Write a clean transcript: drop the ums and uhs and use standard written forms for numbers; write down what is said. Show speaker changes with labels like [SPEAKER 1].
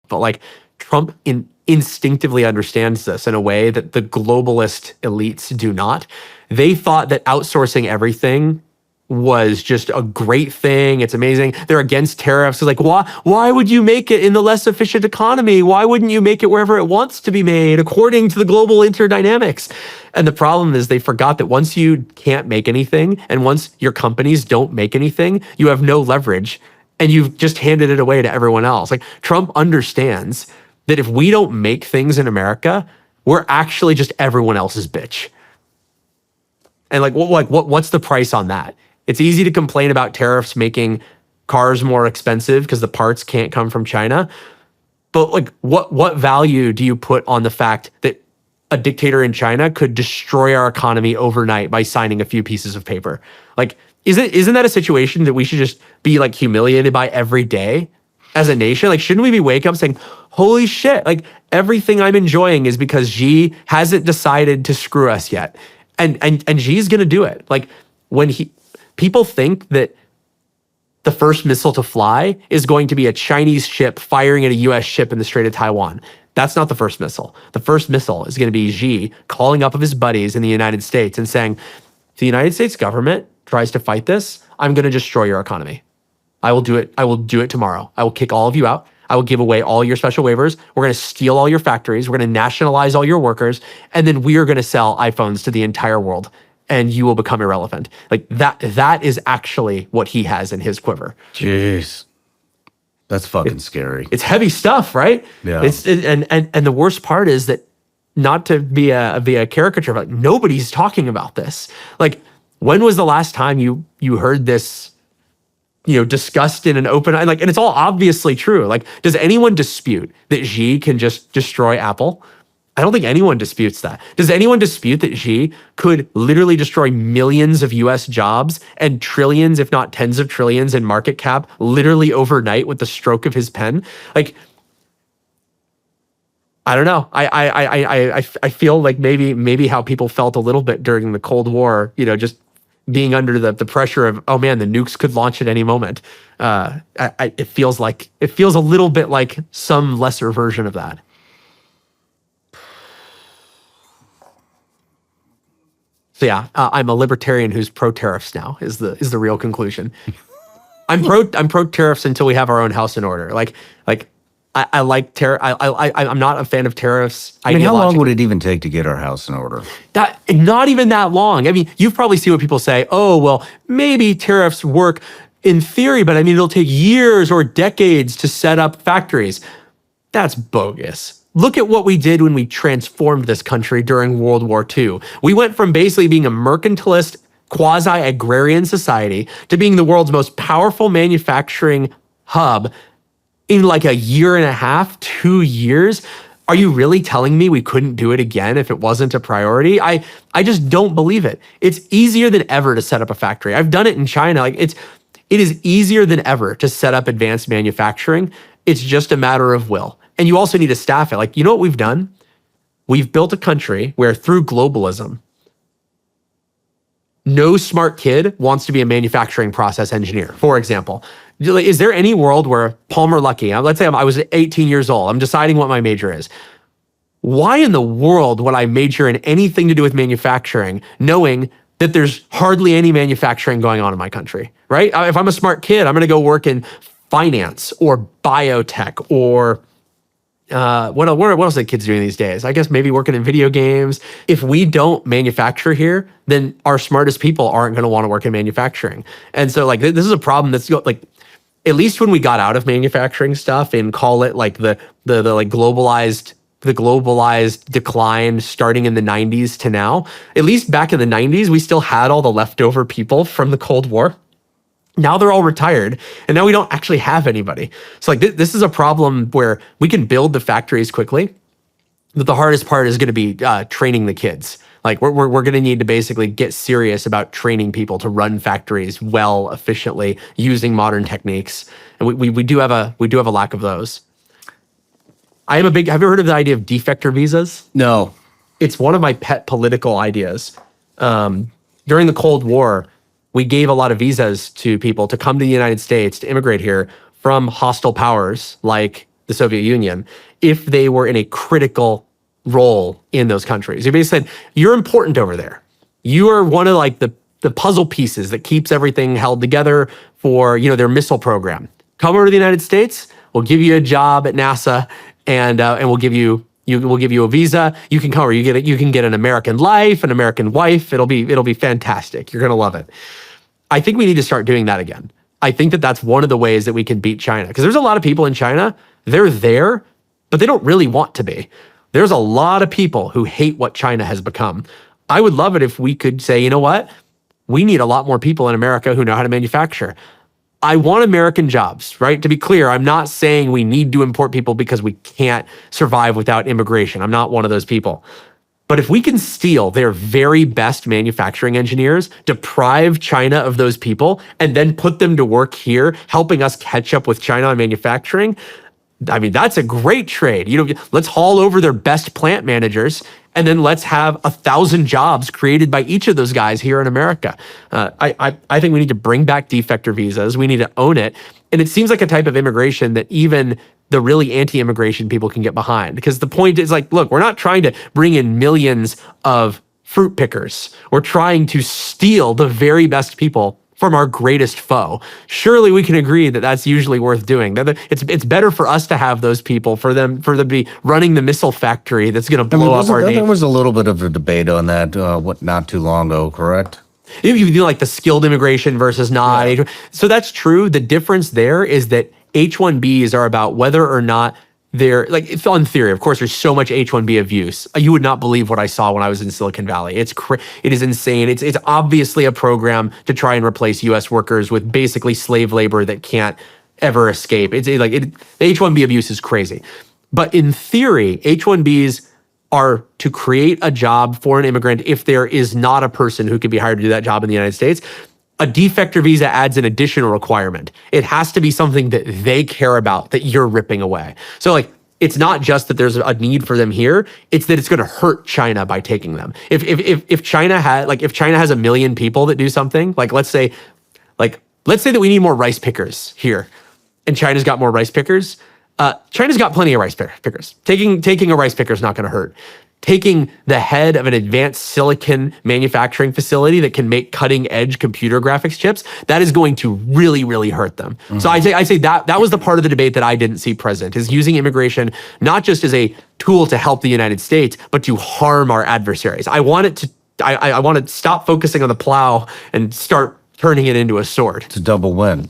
[SPEAKER 1] but like Trump instinctively understands this in a way that the globalist elites do not. They thought that outsourcing everything was just a great thing. It's amazing. They're against tariffs. It's like, why would you make it in the less efficient economy? Why wouldn't you make it wherever it wants to be made according to the global interdynamics? And the problem is they forgot that once you can't make anything and once your companies don't make anything, you have no leverage and you've just handed it away to everyone else. Like Trump understands that if we don't make things in America, we're actually just everyone else's bitch. And what's the price on that? It's easy to complain about tariffs making cars more expensive because the parts can't come from China. But like, what value do you put on the fact that a dictator in China could destroy our economy overnight by signing a few pieces of paper? Like, isn't that a situation that we should just be like humiliated by every day as a nation? Like, shouldn't we be waking up saying, holy shit, like everything I'm enjoying is because Xi hasn't decided to screw us yet. And Xi's gonna do it. Like when people think that the first missile to fly is going to be a Chinese ship firing at a US ship in the Strait of Taiwan. That's not the first missile. The first missile is going to be Xi calling up of his buddies in the United States and saying, if the United States government tries to fight this, I'm going to destroy your economy. I will do it. I will do it tomorrow. I will kick all of you out. I will give away all your special waivers. We're going to steal all your factories. We're going to nationalize all your workers. And then we are going to sell iPhones to the entire world. And you will become irrelevant. Like that is actually what he has in his quiver.
[SPEAKER 2] Jeez. That's fucking scary.
[SPEAKER 1] It's heavy stuff, right?
[SPEAKER 2] Yeah.
[SPEAKER 1] And the worst part is that, not to be a caricature, but like nobody's talking about this. Like, when was the last time you heard this, discussed in an open, and it's all obviously true. Like, does anyone dispute that Xi can just destroy Apple? I don't think anyone disputes that. Does anyone dispute that Xi could literally destroy millions of US jobs and trillions, if not tens of trillions in market cap literally overnight with the stroke of his pen? Like, I don't know. I feel like maybe how people felt a little bit during the Cold War, just being under the pressure of, oh man, the nukes could launch at any moment. It feels a little bit like some lesser version of that. So yeah, I'm a libertarian who's pro tariffs now. Is the real conclusion. I'm pro tariffs until we have our own house in order. I like tariff. I'm not a fan of tariffs.
[SPEAKER 2] I mean, how long would it even take to get our house in order?
[SPEAKER 1] Not even that long. I mean, you've probably seen what people say. Oh well, maybe tariffs work in theory, but I mean, it'll take years or decades to set up factories. That's bogus. Look at what we did when we transformed this country during World War II. We went from basically being a mercantilist, quasi-agrarian society to being the world's most powerful manufacturing hub in like a year and a half, 2 years. Are you really telling me we couldn't do it again if it wasn't a priority? I just don't believe it. It's easier than ever to set up a factory. I've done it in China. It is easier than ever to set up advanced manufacturing. It's just a matter of will. And you also need to staff it. You know what we've done? We've built a country where through globalism, no smart kid wants to be a manufacturing process engineer, for example. Is there any world where Palmer Luckey, let's say I was 18 years old, I'm deciding what my major is. Why in the world would I major in anything to do with manufacturing, knowing that there's hardly any manufacturing going on in my country, right? If I'm a smart kid, I'm going to go work in finance or biotech or what else are kids doing these days? I guess maybe working in video games. If we don't manufacture here, then our smartest people aren't going to want to work in manufacturing. And so this is a problem that's at least when we got out of manufacturing stuff and call it the globalized decline starting in the 90s to now, at least back in the 90s, we still had all the leftover people from the Cold War. Now they're all retired, and now we don't actually have anybody. So this is a problem where we can build the factories quickly, but the hardest part is going to be training the kids. We're going to need to basically get serious about training people to run factories well, efficiently, using modern techniques, and we do have a lack of those. Have you ever heard of the idea of defector visas?
[SPEAKER 2] No.
[SPEAKER 1] It's one of my pet political ideas. During the Cold War, we gave a lot of visas to people to come to the United States to immigrate here from hostile powers like the Soviet Union, if they were in a critical role in those countries. He basically said, you're important over there. You are one of like the puzzle pieces that keeps everything held together for, you know, their missile program. Come over to the United States, we'll give you a job at NASA, and we'll give you a visa. You can come over. You can get an American life, an American wife. It'll be fantastic. You're gonna love it. I think we need to start doing that again. I think that that's one of the ways that we can beat China, because there's a lot of people in China. They're there, but they don't really want to be. There's a lot of people who hate what China has become. I would love it if we could say, you know what? We need a lot more people in America who know how to manufacture. I want American jobs, right? To be clear, I'm not saying we need to import people because we can't survive without immigration. I'm not one of those people. But if we can steal their very best manufacturing engineers, deprive China of those people, and then put them to work here, helping us catch up with China on manufacturing, I mean, that's a great trade. You know, let's haul over their best plant managers, and then let's have 1,000 jobs created by each of those guys here in America. I think we need to bring back defector visas. We need to own it. And it seems like a type of immigration that even the really anti-immigration people can get behind. Because the point is like, look, we're not trying to bring in millions of fruit pickers. We're trying to steal the very best people from our greatest foe. Surely we can agree that that's usually worth doing. It's better for us to have those people, for them to be running the missile factory that's going to blow up our nation.
[SPEAKER 2] There was a little bit of a debate on that not too long ago, correct?
[SPEAKER 1] You do like the skilled immigration versus not. Yeah. So that's true. The difference there is that H-1Bs are about whether or not they're, like, it's on theory, of course, there's so much H-1B abuse. You would not believe what I saw when I was in Silicon Valley. It is insane. It's obviously a program to try and replace U.S. workers with basically slave labor that can't ever escape. The H-1B abuse is crazy. But in theory, H-1Bs are to create a job for an immigrant if there is not a person who could be hired to do that job in the United States. A defector visa adds an additional requirement. It has to be something that they care about, that you're ripping away. So like, it's not just that there's a need for them here, it's that it's going to hurt China by taking them. If China has 1 million people that do something, let's say that we need more rice pickers here, and China's got more rice pickers. China's got plenty of rice pickers. Taking a rice picker is not going to hurt. Taking the head of an advanced silicon manufacturing facility that can make cutting-edge computer graphics chips, that is going to really, really hurt them. Mm-hmm. So I say that was the part of the debate that I didn't see present, is using immigration not just as a tool to help the United States, but to harm our adversaries. I want to stop focusing on the plow and start turning it into a sword.
[SPEAKER 2] It's a double win.